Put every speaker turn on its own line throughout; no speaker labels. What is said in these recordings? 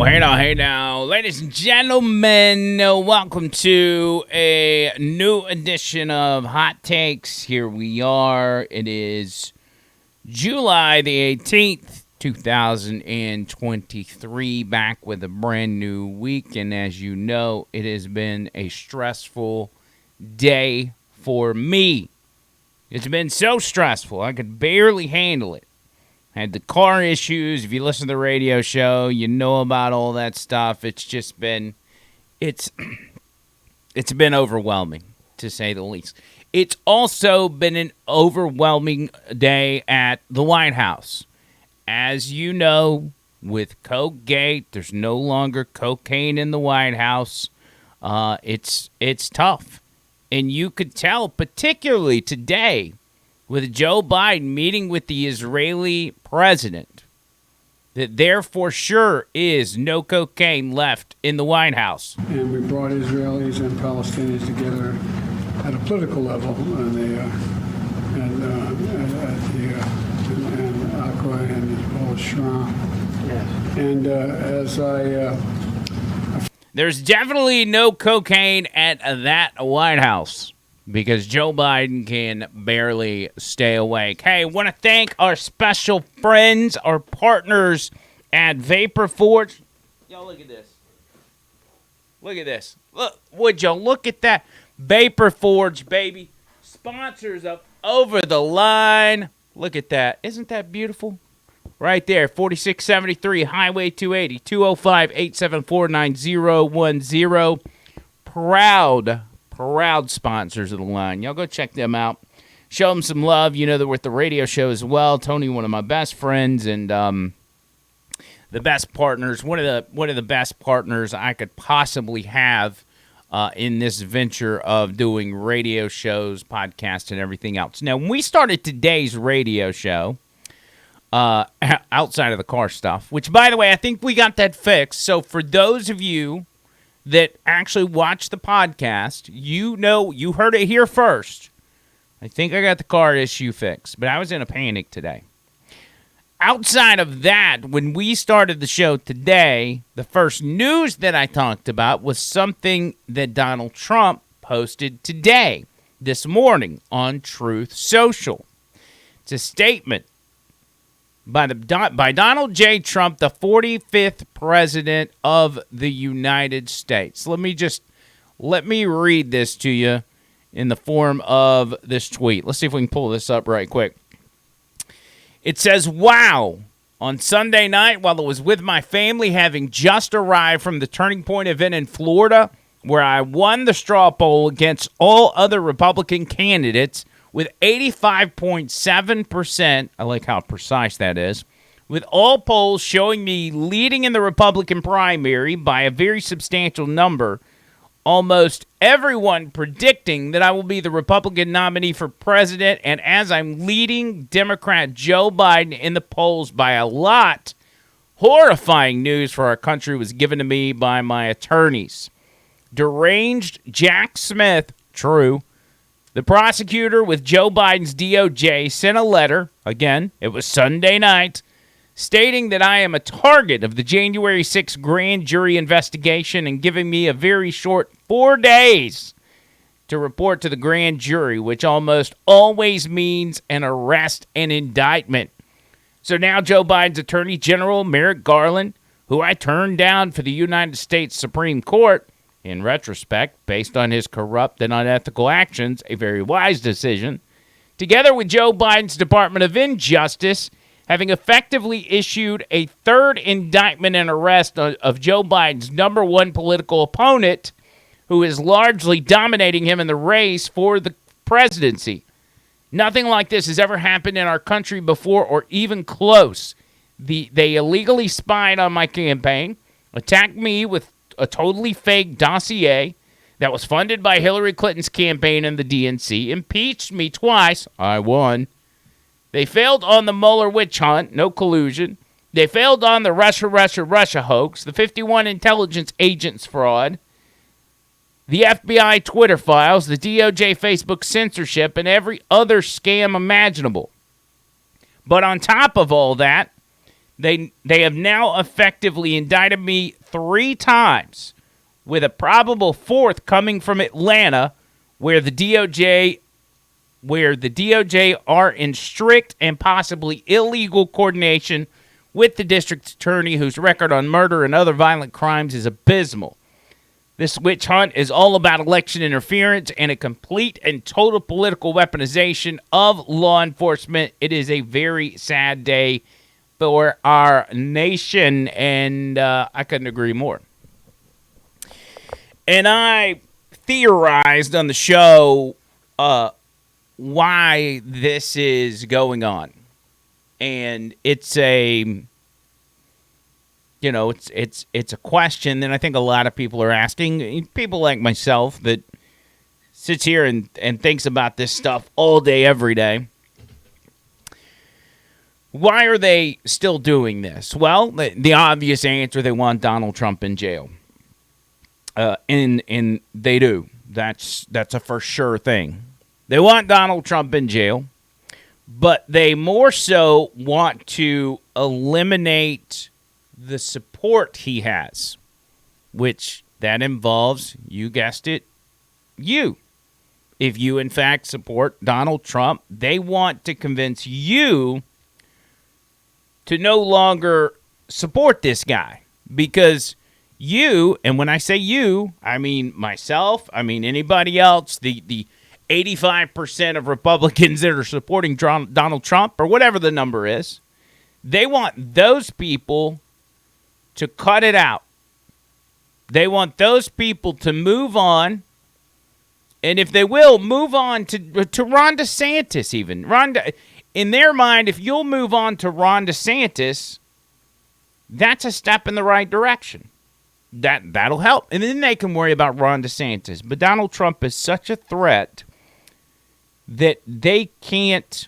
Hey now. Ladies and gentlemen, welcome to a new edition of Hot Takes. Here we are. It is July the 18th, 2023, back with a brand new week. And as you know, it has been a stressful day for me. It's been so stressful, I could barely handle it. Had the car issues. If you listen to the radio show, you know about all that stuff. It's just been, it's been overwhelming, to say the least. It's also been an overwhelming day at the White House. As you know, with Cokegate, there's no longer cocaine in the White House. It's tough. And you could tell, particularly today, with Joe Biden meeting with the Israeli president, that there for sure is no cocaine left in the White House.
And we brought Israelis and Palestinians together at a political level, and Aqua and as well as Sharon. Yes. And
there's definitely no cocaine at that White House, because Joe Biden can barely stay awake. Hey, want to thank our special friends, our partners at Vapor Forge. Yo, look at this. Look at this. Look, would you look at that? Vapor Forge, baby. Sponsors of Over the Line. Look at that. Isn't that beautiful? Right there, 4673 Highway 280, 205-874-9010. Proud sponsors of the line. Y'all go check them out. Show them some love. You know, they're with the radio show as well. Tony, one of my best friends, and the best partners. One of the best partners I could possibly have in this venture of doing radio shows, podcasts, and everything else. Now, when we started today's radio show, outside of the car stuff, which, by the way, I think we got that fixed. So for those of you that actually watch the podcast, you know, you heard it here first. I think I got the car issue fixed, but I was in a panic today. Outside of that, when we started the show today, the first news that I talked about was something that Donald Trump posted today, this morning, on Truth Social. It's a statement by Donald J. Trump, the 45th president of the United States. Let me read this to you in the form of this tweet. Let's see if we can pull this up right quick. It says, "Wow, on Sunday night while I was with my family, having just arrived from the Turning Point event in Florida, where I won the straw poll against all other Republican candidates, with 85.7%, I like how precise that is, with all polls showing me leading in the Republican primary by a very substantial number, almost everyone predicting that I will be the Republican nominee for president, and as I'm leading Democrat Joe Biden in the polls by a lot, horrifying news for our country was given to me by my attorneys. Deranged Jack Smith, true, the prosecutor with Joe Biden's DOJ, sent a letter, again, it was Sunday night, stating that I am a target of the January 6th grand jury investigation and giving me a very short 4 days to report to the grand jury, which almost always means an arrest and indictment. So now Joe Biden's Attorney General Merrick Garland, who I turned down for the United States Supreme Court, in retrospect, based on his corrupt and unethical actions, a very wise decision, together with Joe Biden's Department of Injustice, having effectively issued a third indictment and arrest of Joe Biden's number one political opponent, who is largely dominating him in the race for the presidency. Nothing like this has ever happened in our country before, or even close. They illegally spied on my campaign, attacked me with a totally fake dossier that was funded by Hillary Clinton's campaign and the DNC, impeached me twice. I won. They failed on the Mueller witch hunt, no collusion. They failed on the Russia hoax, the 51 intelligence agents fraud, the FBI Twitter files, the DOJ Facebook censorship, and every other scam imaginable. But on top of all that, They have now effectively indicted me 3 times, with a probable 4th coming from Atlanta, where the DOJ are in strict and possibly illegal coordination with the district attorney, whose record on murder and other violent crimes is abysmal. This witch hunt is all about election interference and a complete and total political weaponization of law enforcement. It is a very sad day for our nation, and I couldn't agree more. And I theorized on the show why this is going on. And it's a, it's a question that I think a lot of people are asking. People like myself that sits here and thinks about this stuff all day, every day. Why are they still doing this? Well, the obvious answer, they want Donald Trump in jail. And they do. That's a for sure thing. They want Donald Trump in jail, but they more so want to eliminate the support he has, which that involves, you guessed it, you. If you, in fact, support Donald Trump, they want to convince you to no longer support this guy, because you, and when I say you, I mean myself, I mean anybody else, the 85% of Republicans that are supporting Donald Trump, or whatever the number is, they want those people to cut it out. They want those people to move on, and if they will, move on to Ron DeSantis even. In their mind, if you'll move on to Ron DeSantis, that's a step in the right direction. That'll help. And then they can worry about Ron DeSantis. But Donald Trump is such a threat that they can't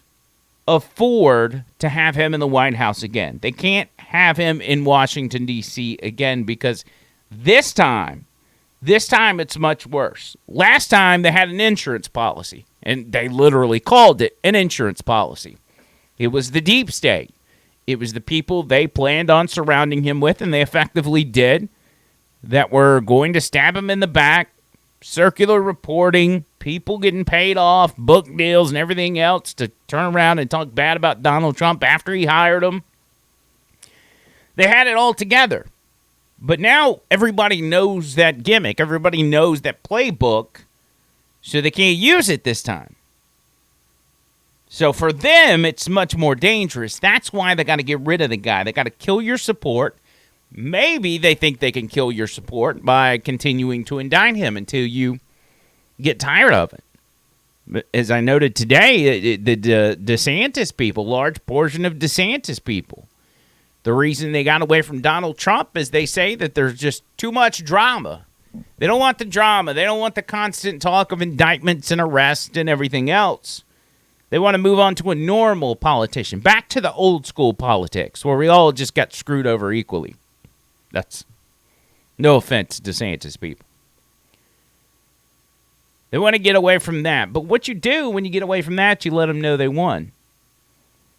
afford to have him in the White House again. They can't have him in Washington, D.C. again, because this time it's much worse. Last time they had an insurance policy, and they literally called it an insurance policy. It was the deep state. It was the people they planned on surrounding him with, and they effectively did, that were going to stab him in the back, circular reporting, people getting paid off, book deals, and everything else to turn around and talk bad about Donald Trump after he hired him. They had it all together. But now everybody knows that gimmick. Everybody knows that playbook, so they can't use it this time. So for them, it's much more dangerous. That's why they got to get rid of the guy. They got to kill your support. Maybe they think they can kill your support by continuing to indict him until you get tired of it. But as I noted today, the DeSantis people, large portion of DeSantis people, the reason they got away from Donald Trump is they say that there's just too much drama. They don't want the drama. They don't want the constant talk of indictments and arrests and everything else. They want to move on to a normal politician, back to the old school politics where we all just got screwed over equally. That's no offense to DeSantis people. They want to get away from that. But what you do when you get away from that, you let them know they won.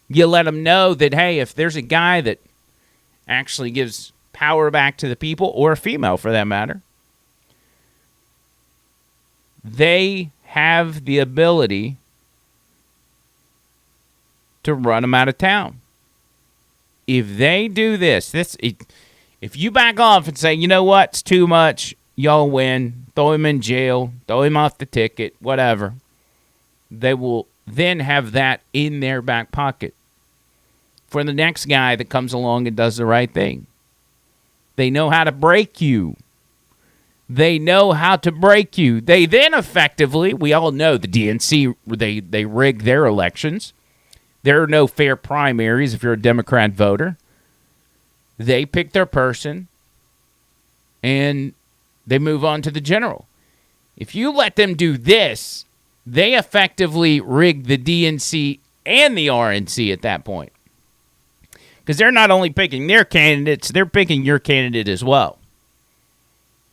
You let them know that, hey, if there's a guy that actually gives power back to the people, or a female for that matter, they have the ability to run them out of town. If they do this, if you back off and say, you know what, it's too much, y'all win, throw him in jail, throw him off the ticket, whatever, they will then have that in their back pocket for the next guy that comes along and does the right thing. They know how to break you. They know how to break you. They then effectively, we all know the DNC, they rig their elections. There are no fair primaries if you're a Democrat voter. They pick their person, and they move on to the general. If you let them do this, they effectively rig the DNC and the RNC at that point. Because they're not only picking their candidates, they're picking your candidate as well.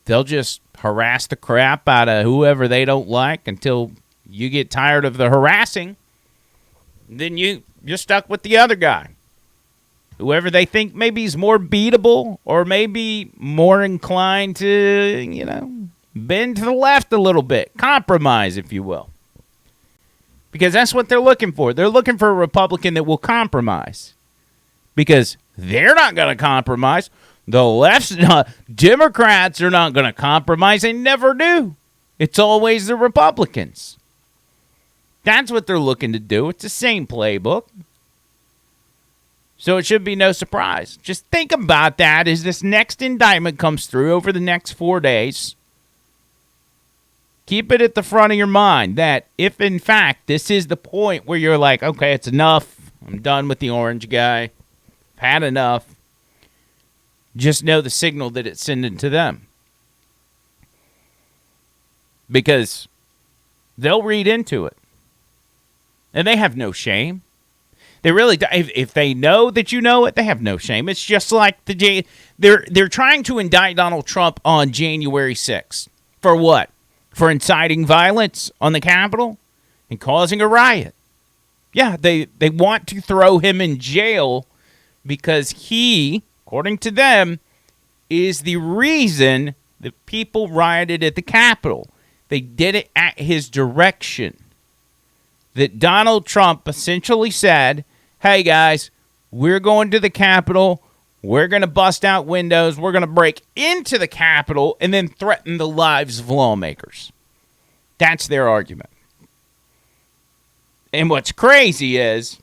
They'll just harass the crap out of whoever they don't like until you get tired of the harassing. Then you're stuck with the other guy. whoever they think maybe is more beatable or maybe more inclined to, bend to the left a little bit, compromise, if you will. Because that's what they're looking for. They're looking for a Republican that will compromise. Because they're not going to compromise. The left's not. Democrats are not going to compromise. They never do. It's always the Republicans. That's what they're looking to do. It's the same playbook. So it should be no surprise. Just think about that as this next indictment comes through over the next 4 days. Keep it at the front of your mind that if, in fact, this is the point where you're like, okay, it's enough. I'm done with the orange guy. I've had enough. Just know the signal that it's sending to them. Because they'll read into it. And they have no shame. They really, if they know that you know it, they have no shame. It's just like they're trying to indict Donald Trump on January 6th. For what? For inciting violence on the Capitol and causing a riot. Yeah, they want to throw him in jail because he, according to them, is the reason that people rioted at the Capitol. They did it at his direction. That Donald Trump essentially said, hey guys, we're going to the Capitol. We're going to bust out windows. We're going to break into the Capitol and then threaten the lives of lawmakers. That's their argument. And what's crazy is,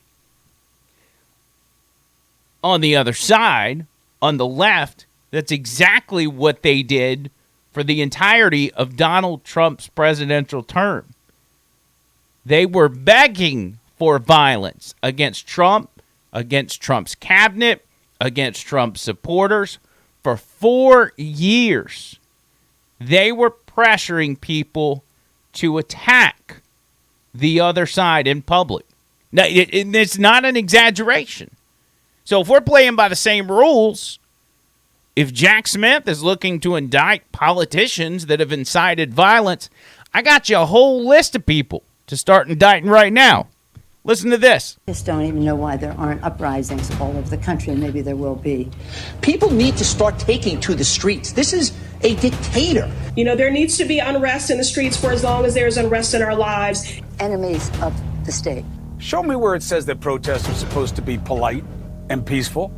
on the other side, on the left, that's exactly what they did for the entirety of Donald Trump's presidential term. They were begging for violence against Trump, against Trump's cabinet, against Trump's supporters. For 4 years, they were pressuring people to attack the other side in public. Now, it's not an exaggeration. So if we're playing by the same rules, if Jack Smith is looking to indict politicians that have incited violence, I got you a whole list of people to start indicting right now. Listen to this.
I just don't even know why there aren't uprisings all over the country, and maybe there will be.
People need to start taking to the streets. This is a dictator.
There needs to be unrest in the streets for as long as there's unrest in our lives.
Enemies of the state.
Show me where it says that protests are supposed to be polite and peaceful.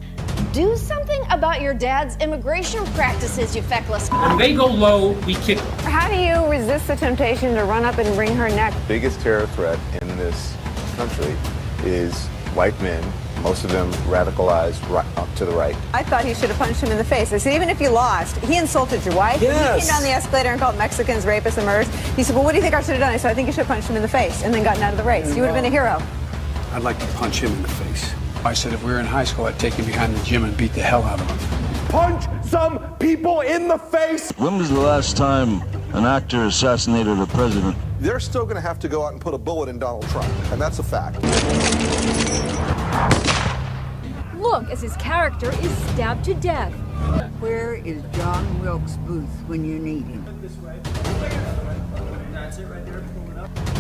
Do something about your dad's immigration practices, you feckless.
When they go low, we kick them.
How do you resist the temptation to run up and wring her neck?
The biggest terror threat in this country is white men, most of them radicalized up to the right.
I thought he should have punched him in the face. I said, even if you lost, he insulted your wife.
Yes.
He came down the escalator and called Mexicans rapists and murderers. He said, well, what do you think I should have done? I said, I think you should have punched him in the face and then gotten out of the race. You would have been a hero.
I'd like to punch him in the face. I said if we were in high school, I'd take him behind the gym and beat the hell out of him.
Punch some people in the face.
When was the last time an actor assassinated a president?
They're still going to have to go out and put a bullet in Donald Trump, and that's a fact.
Look as his character is stabbed to death.
Where is John Wilkes Booth when you need him?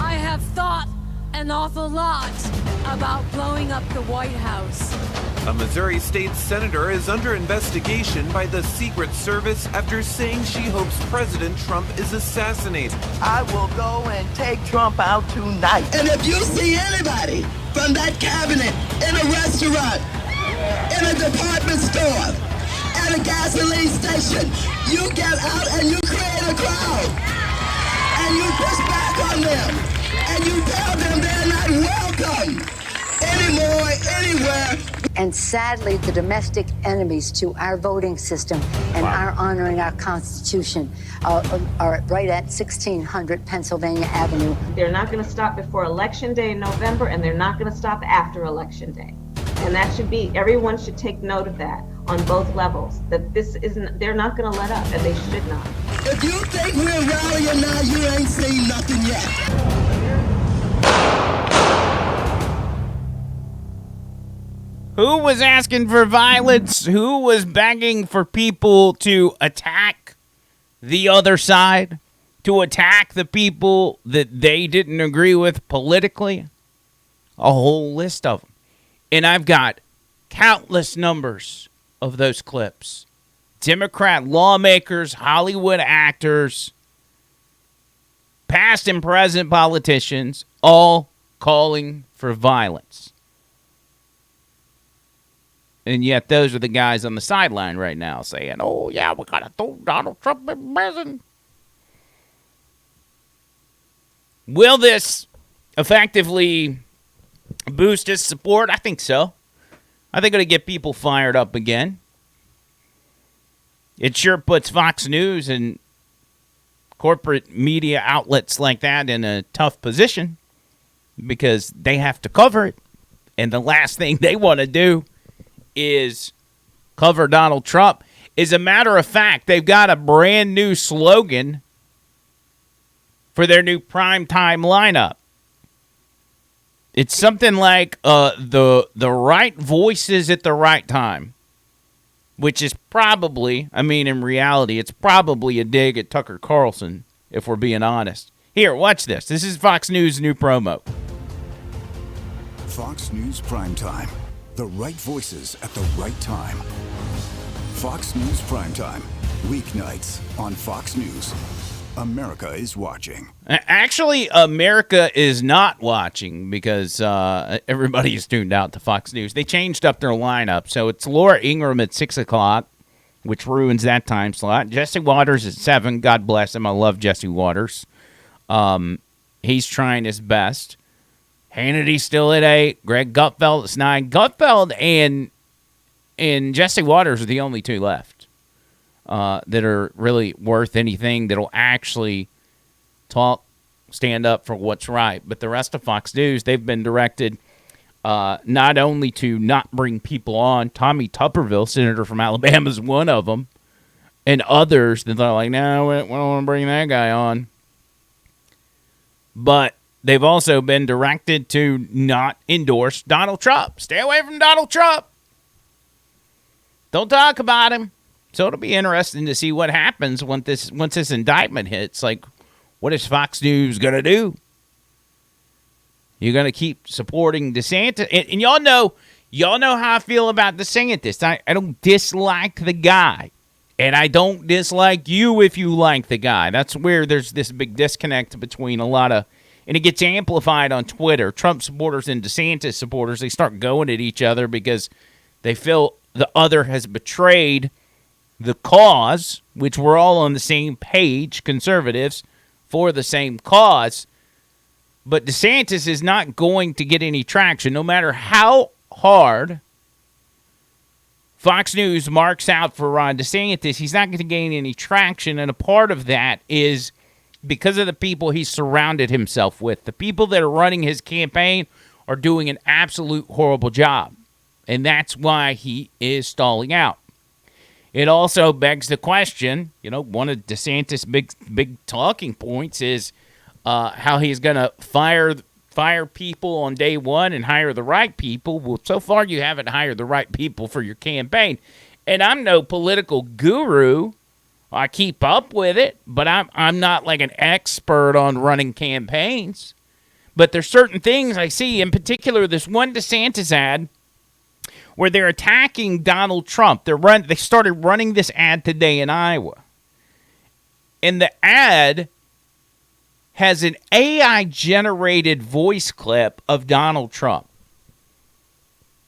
I have thought an awful lot about blowing up the White House.
A Missouri state senator is under investigation by the Secret Service after saying she hopes President Trump is assassinated.
I will go and take Trump out tonight.
And if you see anybody from that cabinet in a restaurant, in a department store, at a gasoline station, you get out and you create a crowd. And you push back on them. And you tell them they're not welcome anymore, anywhere.
And sadly, the domestic enemies to our voting system and our honoring our Constitution are right at 1600 Pennsylvania Avenue.
They're not going to stop before Election Day in November, and they're not going to stop after Election Day. And that should be, everyone should take note of that on both levels, that this isn't, they're not going to let up, and they should not.
If you think we're rallying now, you ain't seen nothing yet.
Who was asking for violence? Who was begging for people to attack the other side? To attack the people that they didn't agree with politically? A whole list of them. And I've got Countless numbers of those clips. Democrat lawmakers, Hollywood actors, past and present politicians, all calling for violence. And yet those are the guys on the sideline right now saying, oh, yeah, we got to throw Donald Trump in prison. Will this effectively boost his support? I think so. I think it'll get people fired up again. It sure puts Fox News and corporate media outlets like that in a tough position because they have to cover it. And the last thing they want to do is cover Donald Trump. As a matter of fact, they've got a brand new slogan for their new primetime lineup. It's something like the right voices at the right time, which is probably, I mean, in reality, it's probably a dig at Tucker Carlson, if we're being honest. Here, watch this. This is Fox News' new promo.
Fox News Primetime. The right voices at the right time. Fox News Primetime. Weeknights on Fox News. America is watching.
Actually, America is not watching because everybody is tuned out to Fox News. They changed up their lineup. So it's Laura Ingraham at 6 o'clock, which ruins that time slot. Jesse Waters at 7. God bless him. I love Jesse Waters. He's trying his best. Hannity's still at 8. Greg Gutfeld at 9. Gutfeld and Jesse Waters are the only two left that are really worth anything, that'll actually stand up for what's right. But the rest of Fox News, they've been directed not only to not bring people on. Tommy Tuberville, senator from Alabama, is one of them. And others that are like, no, we don't want to bring that guy on. But they've also been directed to not endorse Donald Trump. Stay away from Donald Trump. Don't talk about him. So it'll be interesting to see what happens once this indictment hits. Like, what is Fox News going to do? You're going to keep supporting DeSantis. And y'all know how I feel about DeSantis. I don't dislike the guy. And I don't dislike you if you like the guy. That's where there's this big disconnect between a lot of, and it gets amplified on Twitter. Trump supporters and DeSantis supporters, they start going at each other because they feel the other has betrayed the cause, which we're all on the same page, conservatives, for the same cause. But DeSantis is not going to get any traction, no matter how hard Fox News marks out for Ron DeSantis. He's not going to gain any traction, and a part of that is because of the people he's surrounded himself with. The people that are running his campaign are doing an absolute horrible job, and that's why he is stalling out. It also begs the question, one of DeSantis' big talking points is how he's going to fire people on day one and hire the right people. Well, so far you haven't hired the right people for your campaign. And I'm no political guru. I keep up with it, but I'm not like an expert on running campaigns. But there's certain things I see, in particular this one DeSantis ad where they're attacking Donald Trump. They started running this ad today in Iowa. And the ad has an AI-generated voice clip of Donald Trump,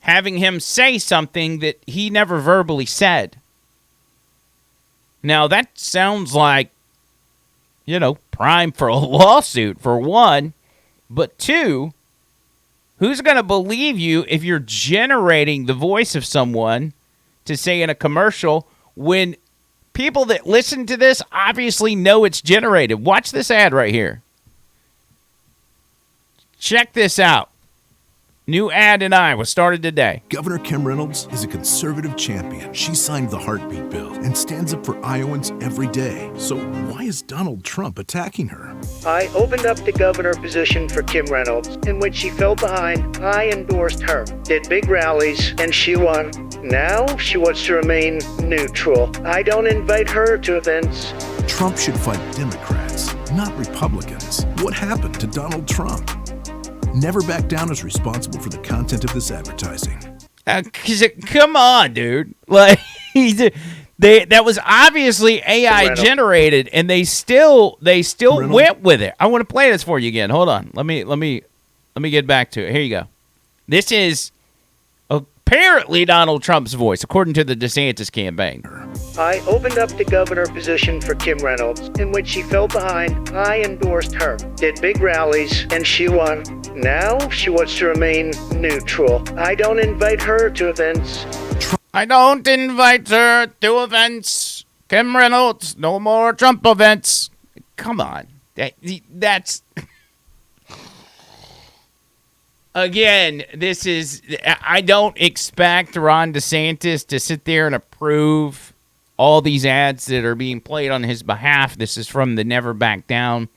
having him say something that he never verbally said. Now, that sounds like, prime for a lawsuit, for one. But two, who's going to believe you if you're generating the voice of someone to say in a commercial when people that listen to this obviously know it's generated? Watch this ad right here. Check this out. New ad in Iowa started today.
Governor Kim Reynolds is a conservative champion. She signed the heartbeat bill and stands up for Iowans every day. So why is Donald Trump attacking her?
I opened up the governor position for Kim Reynolds, and when she fell behind, I endorsed her. Did big rallies, and she won. Now she wants to remain neutral. I don't invite her to events.
Trump should fight Democrats, not Republicans. What happened to Donald Trump? Never Back Down is responsible for the content of this advertising.
Come on, dude. Like that was obviously AI generated, and they still went with it. I want to play this for you again. Hold on. Let me get back to it. Here you go. This is apparently Donald Trump's voice, according to the DeSantis campaign.
I opened up the governor position for Kim Reynolds, in which she fell behind. I endorsed her, did big rallies, and she won. Now she wants to remain neutral. I don't invite her to events.
I don't invite her to events. Kim Reynolds, no more Trump events. Come on. That's... Again, this is... I don't expect Ron DeSantis to sit there and approve all these ads that are being played on his behalf. This is from the Never Back Down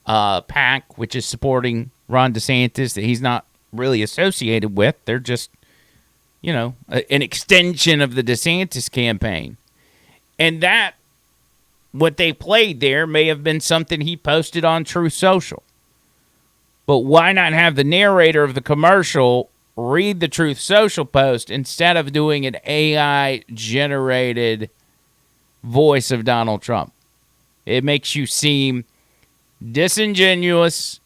PAC, which is supporting Ron DeSantis, that he's not really associated with. They're just, an extension of the DeSantis campaign. And that, what they played there may have been something he posted on Truth Social. But why not have the narrator of the commercial read the Truth Social post instead of doing an AI-generated voice of Donald Trump? It makes you seem disingenuous,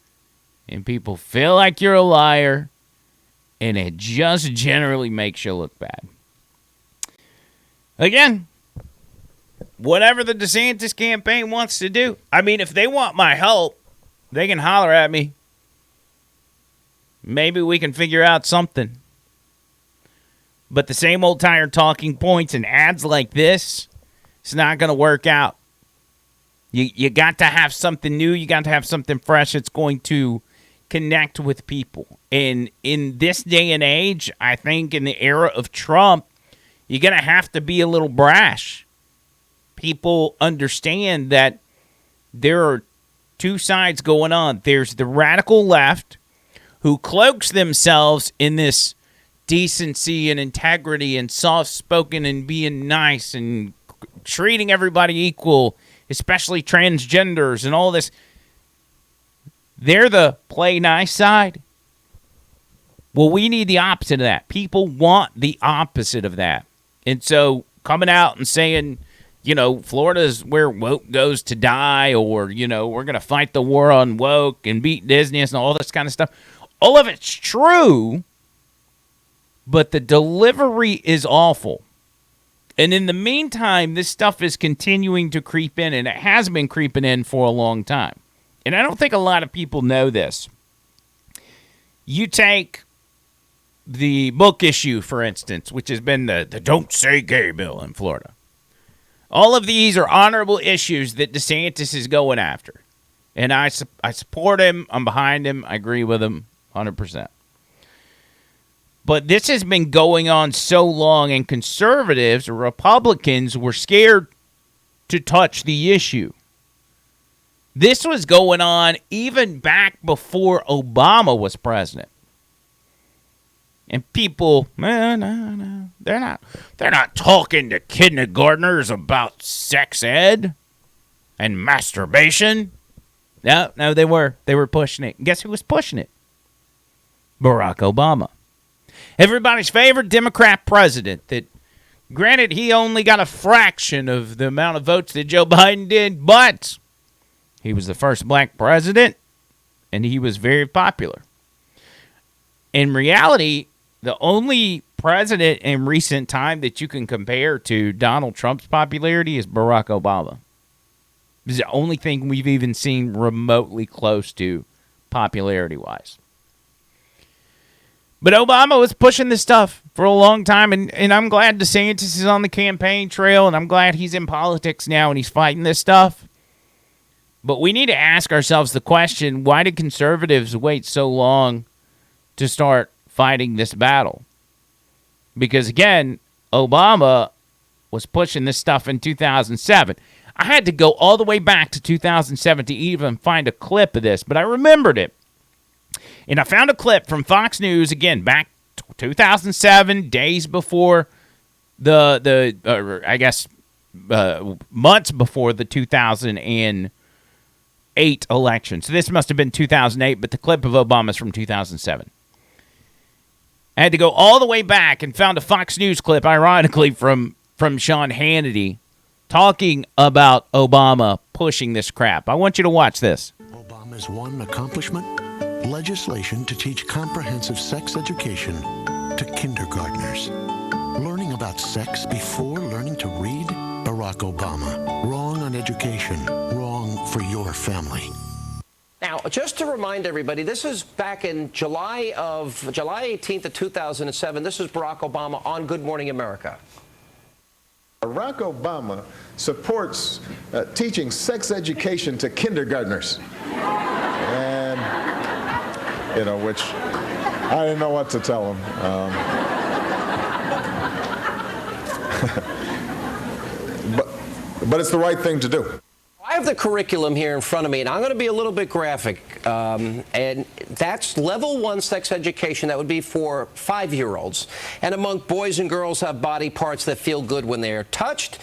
and people feel like you're a liar, and it just generally makes you look bad. Again, whatever the DeSantis campaign wants to do. I mean, if they want my help, they can holler at me. Maybe we can figure out something. But the same old tired talking points and ads like this, it's not going to work out. You got to have something new. You got to have something fresh. It's going to connect with people. And in this day and age, I think in the era of Trump, you're going to have to be a little brash. People understand that there are two sides going on. There's the radical left, who cloaks themselves in this decency and integrity and soft-spoken and being nice and treating everybody equal, especially transgenders and all this. They're the play nice side. Well, we need the opposite of that. People want the opposite of that. And so coming out and saying, Florida's where woke goes to die, or, we're going to fight the war on woke and beat Disney and all this kind of stuff. All of it's true, but the delivery is awful. And in the meantime, this stuff is continuing to creep in, and it has been creeping in for a long time. And I don't think a lot of people know this. You take the book issue, for instance, which has been the Don't Say Gay bill in Florida. All of these are honorable issues that DeSantis is going after. And I support him. I'm behind him. I agree with him 100%. But this has been going on so long, and conservatives or Republicans were scared to touch the issue. This was going on even back before Obama was president. And people, no, they're not talking to kindergartners about sex ed and masturbation. No, they were pushing it. And guess who was pushing it? Barack Obama. Everybody's favorite Democrat president that, granted, he only got a fraction of the amount of votes that Joe Biden did, but he was the first black president, and he was very popular. In reality, the only president in recent time that you can compare to Donald Trump's popularity is Barack Obama. This is the only thing we've even seen remotely close to popularity-wise. But Obama was pushing this stuff for a long time, and I'm glad DeSantis is on the campaign trail, and I'm glad he's in politics now and he's fighting this stuff. But we need to ask ourselves the question, why did conservatives wait so long to start fighting this battle? Because, again, Obama was pushing this stuff in 2007. I had to go all the way back to 2007 to even find a clip of this, but I remembered it. And I found a clip from Fox News, again, back 2007, days before months before the 2008 election. So this must have been 2008, but the clip of Obama's from 2007. I had to go all the way back and found a Fox News clip, ironically, from Sean Hannity talking about Obama pushing this crap. I want you to watch this.
Obama's one accomplishment? Legislation to teach comprehensive sex education to kindergartners. Learning about sex before learning to read? Barack Obama. Wrong on education. Wrong for your family.
Now, just to remind everybody, this is back in July 18th of 2007. This is Barack Obama on Good Morning America.
Barack Obama supports teaching sex education to kindergartners. And, which I didn't know what to tell him. But it's the right thing to do.
I have the curriculum here in front of me, and I'm going to be a little bit graphic. And that's level 1 sex education. That would be for 5-year-olds. And among boys and girls have body parts that feel good when they're touched.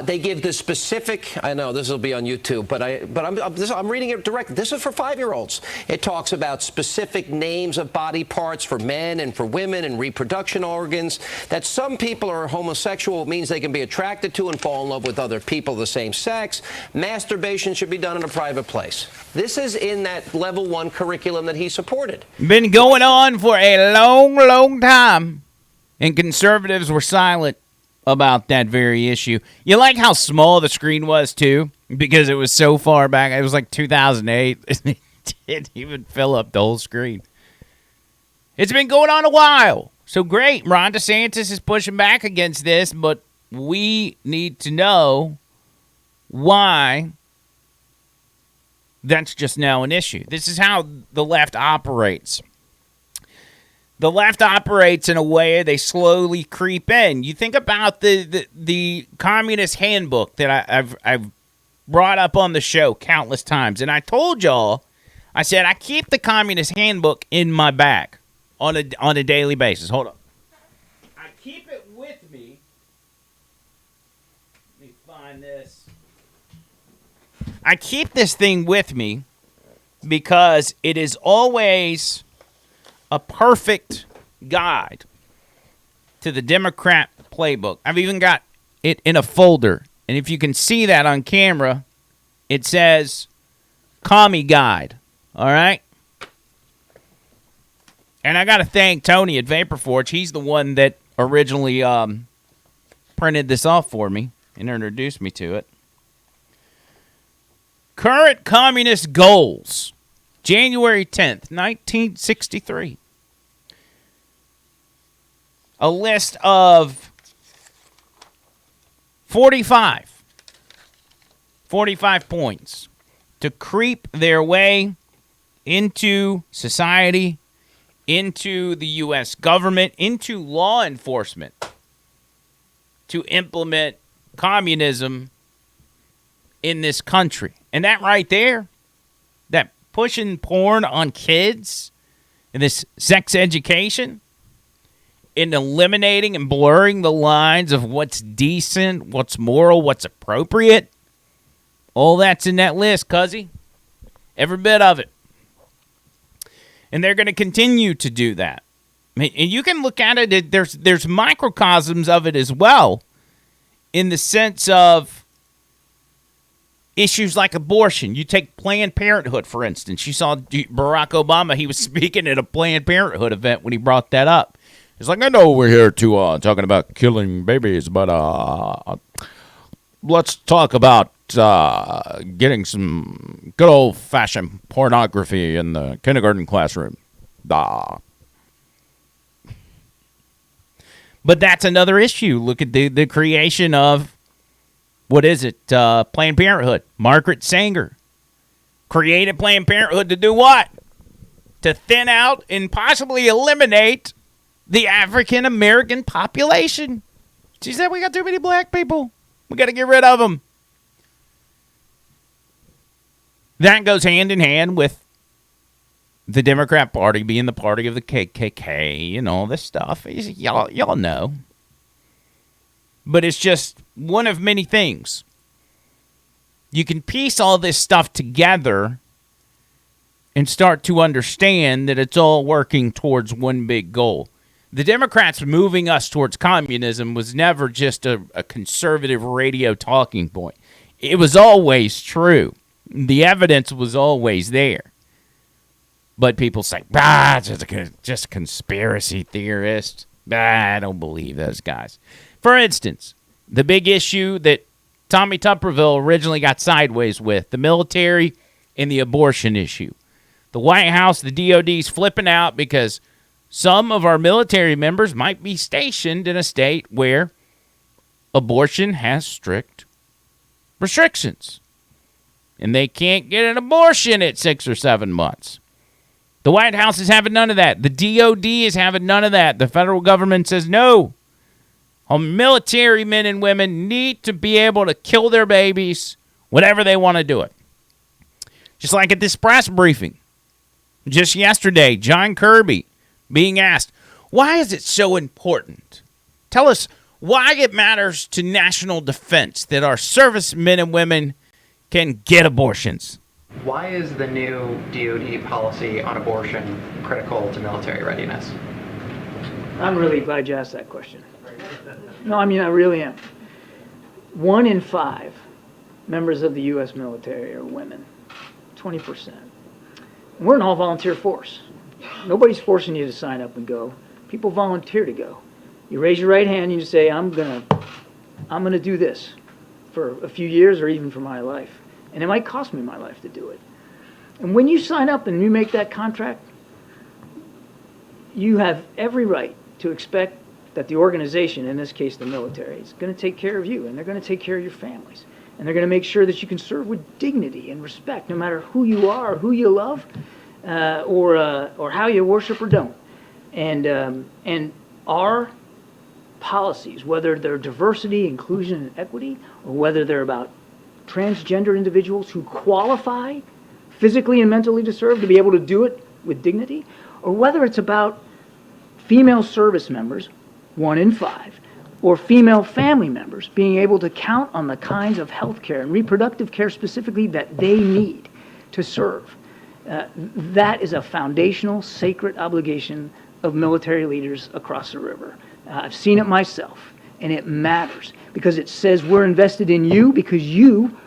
They give the specific, I know this will be on YouTube, but I'm reading it directly. This is for 5-year-olds. It talks about specific names of body parts for men and for women and reproduction organs. That some people are homosexual means they can be attracted to and fall in love with other people of the same sex. Masturbation should be done in a private place. This is in that level 1 curriculum that he supported.
Been going on for a long, long time, and conservatives were silent about that very issue. You like how small the screen was, too, because it was so far back. It was like 2008. It didn't even fill up the whole screen. It's been going on a while. So great, Ron DeSantis is pushing back against this, but we need to know why that's just now an issue. This is how the left operates. The left operates in a way they slowly creep in. You think about the communist handbook that I've brought up on the show countless times, and I told y'all, I said I keep the communist handbook in my bag on a daily basis. Hold on. I keep it with me. Let me find this. I keep this thing with me because it is always a perfect guide to the Democrat playbook. I've even got it in a folder. And if you can see that on camera, it says Commie Guide. All right? And I got to thank Tony at Vaporforge. He's the one that originally printed this off for me and introduced me to it. Current Communist Goals, January 10th, 1963. A list of 45 points to creep their way into society, into the U.S. government, into law enforcement, to implement communism in this country. And that right there, that pushing porn on kids and this sex education and eliminating and blurring the lines of what's decent, what's moral, what's appropriate, all that's in that list, cuzzy. Every bit of it. And they're going to continue to do that. And you can look at it, there's microcosms of it as well, in the sense of issues like abortion. You take Planned Parenthood, for instance. You saw Barack Obama. He was speaking at a Planned Parenthood event when he brought that up. He's like, I know we're here to talking about killing babies, but let's talk about getting some good old-fashioned pornography in the kindergarten classroom. But that's another issue. Look at the creation of, what is it? Planned Parenthood. Margaret Sanger created Planned Parenthood to do what? To thin out and possibly eliminate the African American population. She said, we got too many black people. We got to get rid of them. That goes hand in hand with the Democrat Party being the party of the KKK and all this stuff. Y'all know. But it's just one of many things. You can piece all this stuff together and start to understand that it's all working towards one big goal. the Democrats moving us towards communism was never just a conservative radio talking point. It was always true. The evidence was always there. But people say, just conspiracy theorists. I don't believe those guys. For instance, the big issue that Tommy Tuberville originally got sideways with, the military and the abortion issue. The White House, the DOD's flipping out because some of our military members might be stationed in a state where abortion has strict restrictions. And they can't get an abortion at 6 or 7 months. The White House is having none of that. The DOD is having none of that. The federal government says no. Our military men and women need to be able to kill their babies whenever they want to do it. Just like at this press briefing. Just yesterday, John Kirby being asked, why is it so important? Tell us why it matters to national defense that our servicemen and women can get abortions.
Why is the new DOD policy on abortion critical to military readiness?
I'm really glad you asked that question. No, I mean, I really am. 1 in 5 members of the U.S. military are women, 20%. We're an all-volunteer force. Nobody's forcing you to sign up and go. People volunteer to go. You raise your right hand and you say, I'm gonna do this for a few years or even for my life. And it might cost me my life to do it. And when you sign up and you make that contract, you have every right to expect that the organization, in this case the military, is going to take care of you, and they're going to take care of your families. And they're going to make sure that you can serve with dignity and respect, no matter who you are, or who you love, or how you worship or don't. And our policies, whether they're diversity, inclusion, and equity, or whether they're about transgender individuals who qualify physically and mentally to serve, to be able to do it with dignity, or whether it's about female service members, 1 in 5, or female family members being able to count on the kinds of health care and reproductive care specifically that they need to serve. That is a foundational, sacred obligation of military leaders across the river. I've seen it myself. And it matters because it says we're invested in you because you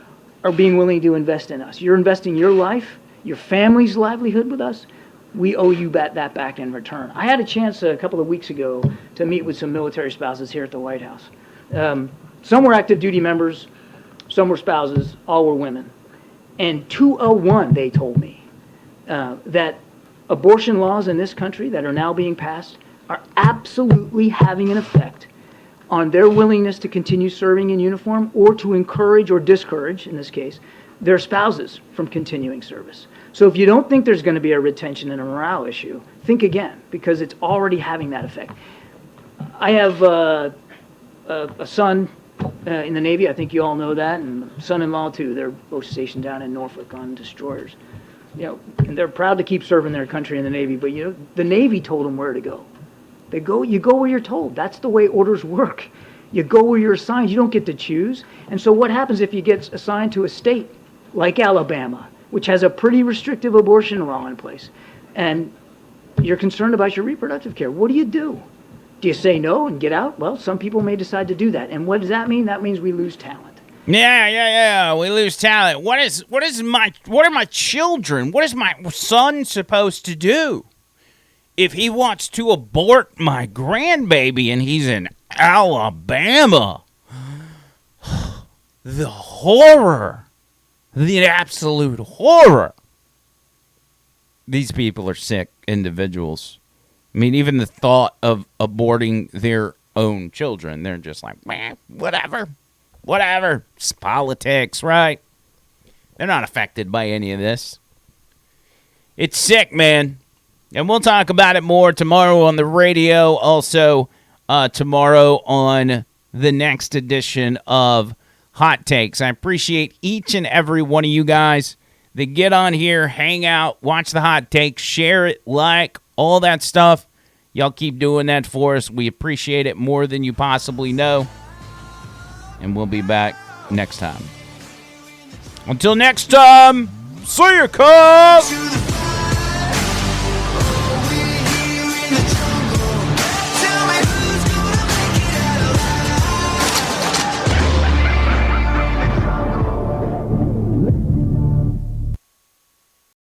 are being willing to invest in us. You're investing your life, your family's livelihood with us. We owe you that back in return. I had a chance a couple of weeks ago to meet with some military spouses here at the White House. Some were active duty members, some were spouses, all were women. And 201, they told me, that abortion laws in this country that are now being passed are absolutely having an effect on their willingness to continue serving in uniform or to encourage or discourage, in this case, their spouses from continuing service. So if you don't think there's going to be a retention and a morale issue, think again, because it's already having that effect. I have a son in the Navy. I think you all know that, and son-in-law too. They're both stationed down in Norfolk on destroyers. And they're proud to keep serving their country in the Navy, but the Navy told them where to go. You go where you're told. That's the way orders work. You go where you're assigned. You don't get to choose. And so what happens if you get assigned to a state like Alabama, which has a pretty restrictive abortion law in place, and you're concerned about your reproductive care? What do? Do you say no and get out? Well, some people may decide to do that. And what does that mean? That means we lose talent.
Yeah. We lose talent. What are my children? What is my son supposed to do if he wants to abort my grandbaby and he's in Alabama? The horror. The absolute horror. These people are sick individuals. I mean, even the thought of aborting their own children, they're just like, man, whatever. It's politics, right? They're not affected by any of this. It's sick, man. And we'll talk about it more tomorrow on the radio. Also, tomorrow on the next edition of Hot Takes. I appreciate each and every one of you guys that get on here, hang out, watch the Hot Takes, share it, like, all that stuff. Y'all keep doing that for us. We appreciate it more than you possibly know. And we'll be back next time. Until next time, see you, cuz!